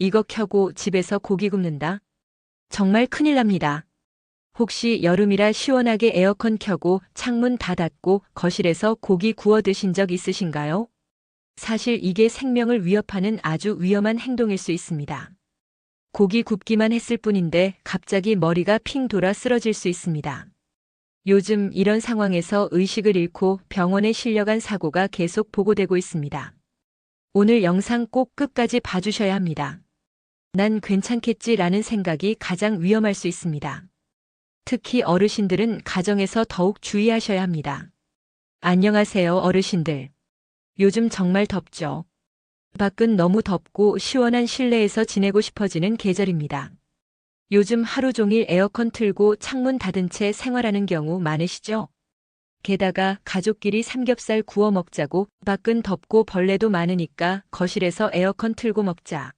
이거 켜고 집에서 고기 굽는다? 정말 큰일 납니다. 혹시 여름이라 시원하게 에어컨 켜고 창문 다 닫고 거실에서 고기 구워 드신 적 있으신가요? 사실 이게 생명을 위협하는 아주 위험한 행동일 수 있습니다. 고기 굽기만 했을 뿐인데 갑자기 머리가 핑 돌아 쓰러질 수 있습니다. 요즘 이런 상황에서 의식을 잃고 병원에 실려간 사고가 계속 보고되고 있습니다. 오늘 영상 꼭 끝까지 봐주셔야 합니다. 난 괜찮겠지라는 생각이 가장 위험할 수 있습니다. 특히 어르신들은 가정에서 더욱 주의하셔야 합니다. 안녕하세요, 어르신들. 요즘 정말 덥죠? 밖은 너무 덥고 시원한 실내에서 지내고 싶어지는 계절입니다. 요즘 하루 종일 에어컨 틀고 창문 닫은 채 생활하는 경우 많으시죠? 게다가 가족끼리 삼겹살 구워 먹자고 밖은 덥고 벌레도 많으니까 거실에서 에어컨 틀고 먹자.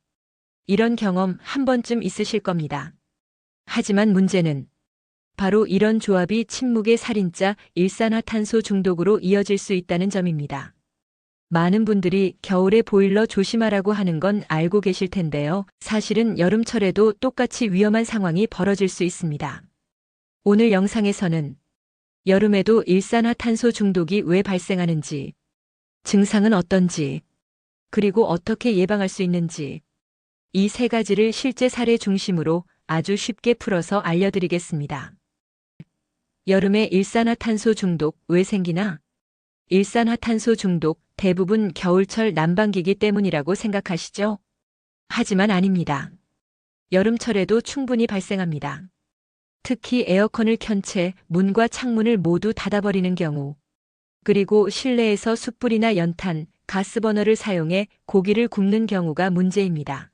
이런 경험 한 번쯤 있으실 겁니다. 하지만 문제는 바로 이런 조합이 침묵의 살인자 일산화탄소 중독으로 이어질 수 있다는 점입니다. 많은 분들이 겨울에 보일러 조심하라고 하는 건 알고 계실 텐데요. 사실은 여름철에도 똑같이 위험한 상황이 벌어질 수 있습니다. 오늘 영상에서는 여름에도 일산화탄소 중독이 왜 발생하는지, 증상은 어떤지, 그리고 어떻게 예방할 수 있는지, 이 세 가지를 실제 사례 중심으로 아주 쉽게 풀어서 알려드리겠습니다. 여름에 일산화탄소 중독 왜 생기나? 일산화탄소 중독 대부분 겨울철 난방기기 때문이라고 생각하시죠? 하지만 아닙니다. 여름철에도 충분히 발생합니다. 특히 에어컨을 켠 채 문과 창문을 모두 닫아버리는 경우, 그리고 실내에서 숯불이나 연탄, 가스버너를 사용해 고기를 굽는 경우가 문제입니다.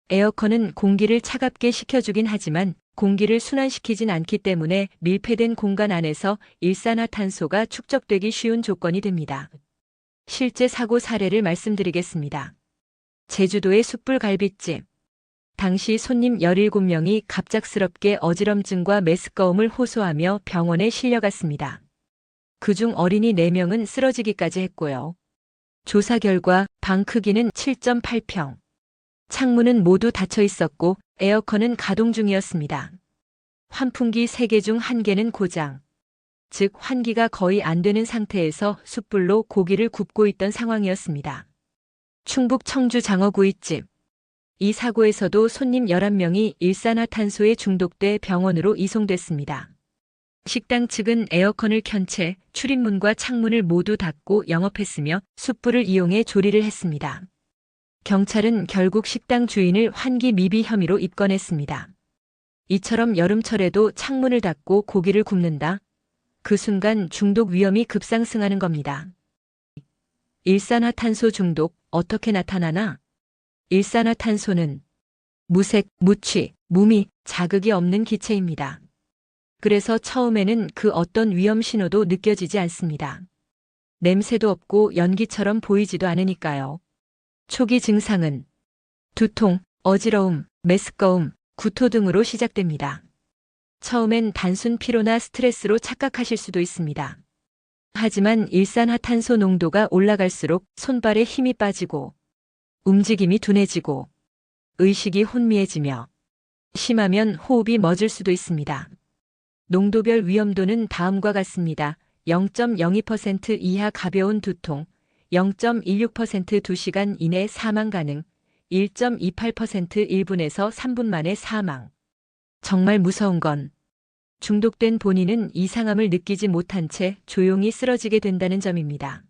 에어컨은 공기를 차갑게 식혀주긴 하지만 공기를 순환시키진 않기 때문에 밀폐된 공간 안에서 일산화탄소가 축적되기 쉬운 조건이 됩니다. 실제 사고 사례를 말씀드리겠습니다. 제주도의 숯불갈비집. 당시 손님 17명이 갑작스럽게 어지럼증과 메스꺼움을 호소하며 병원에 실려갔습니다. 그중 어린이 4명은 쓰러지기까지 했고요. 조사 결과 방 크기는 7.8평. 창문은 모두 닫혀 있었고 에어컨은 가동 중이었습니다. 환풍기 3개 중 1개는 고장, 즉 환기가 거의 안 되는 상태에서 숯불로 고기를 굽고 있던 상황이었습니다. 충북 청주 장어구이집. 이 사고에서도 손님 11명이 일산화탄소에 중독돼 병원으로 이송됐습니다. 식당 측은 에어컨을 켠 채 출입문과 창문을 모두 닫고 영업했으며 숯불을 이용해 조리를 했습니다. 경찰은 결국 식당 주인을 환기 미비 혐의로 입건했습니다. 이처럼 여름철에도 창문을 닫고 고기를 굽는다? 그 순간 중독 위험이 급상승하는 겁니다. 일산화탄소 중독 어떻게 나타나나? 일산화탄소는 무색, 무취, 무미, 자극이 없는 기체입니다. 그래서 처음에는 그 어떤 위험 신호도 느껴지지 않습니다. 냄새도 없고 연기처럼 보이지도 않으니까요. 초기 증상은 두통, 어지러움, 메스꺼움, 구토 등으로 시작됩니다. 처음엔 단순 피로나 스트레스로 착각하실 수도 있습니다. 하지만 일산화탄소 농도가 올라갈수록 손발에 힘이 빠지고 움직임이 둔해지고 의식이 혼미해지며 심하면 호흡이 멎을 수도 있습니다. 농도별 위험도는 다음과 같습니다. 0.02% 이하 가벼운 두통, 0.16% 2시간 이내 사망 가능, 1.28% 1분에서 3분 만에 사망. 정말 무서운 건 중독된 본인은 이상함을 느끼지 못한 채 조용히 쓰러지게 된다는 점입니다.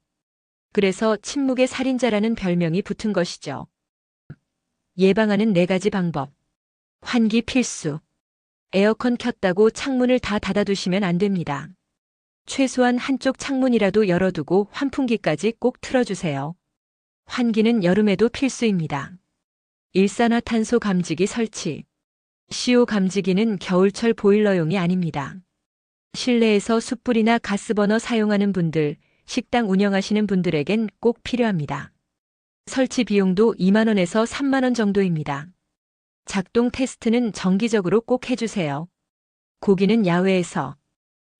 그래서 침묵의 살인자라는 별명이 붙은 것이죠. 예방하는 4가지 방법. 환기 필수. 에어컨 켰다고 창문을 다 닫아두시면 안 됩니다. 최소한 한쪽 창문이라도 열어두고 환풍기까지 꼭 틀어주세요. 환기는 여름에도 필수입니다. 일산화탄소 감지기 설치. CO 감지기는 겨울철 보일러용이 아닙니다. 실내에서 숯불이나 가스버너 사용하는 분들, 식당 운영하시는 분들에겐 꼭 필요합니다. 설치 비용도 2만 원에서 3만 원 정도입니다. 작동 테스트는 정기적으로 꼭 해주세요. 고기는 야외에서,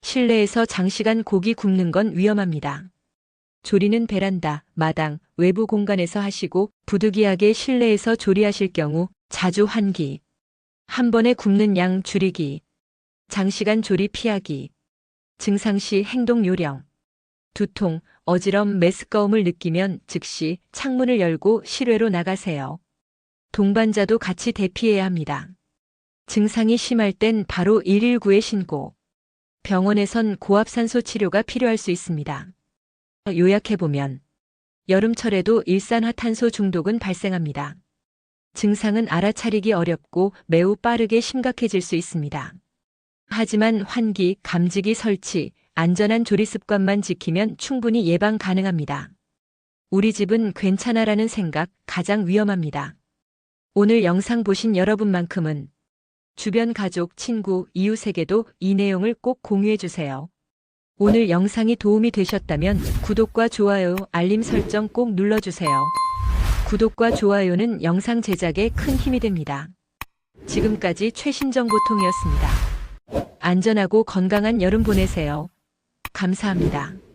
실내에서 장시간 고기 굽는 건 위험합니다. 조리는 베란다, 마당, 외부 공간에서 하시고 부득이하게 실내에서 조리하실 경우 자주 환기, 한 번에 굽는 양 줄이기, 장시간 조리 피하기, 증상 시 행동 요령, 두통, 어지럼, 메스꺼움을 느끼면 즉시 창문을 열고 실외로 나가세요. 동반자도 같이 대피해야 합니다. 증상이 심할 땐 바로 119에 신고. 병원에선 고압산소 치료가 필요할 수 있습니다. 요약해보면 여름철에도 일산화탄소 중독은 발생합니다. 증상은 알아차리기 어렵고 매우 빠르게 심각해질 수 있습니다. 하지만 환기, 감지기 설치, 안전한 조리 습관만 지키면 충분히 예방 가능합니다. 우리 집은 괜찮아라는 생각 가장 위험합니다. 오늘 영상 보신 여러분만큼은 주변 가족, 친구, 이웃에게도 이 내용을 꼭 공유해주세요. 오늘 영상이 도움이 되셨다면 구독과 좋아요, 알림 설정 꼭 눌러주세요. 구독과 좋아요는 영상 제작에 큰 힘이 됩니다. 지금까지 최신정보통이었습니다. 안전하고 건강한 여름 보내세요. 감사합니다.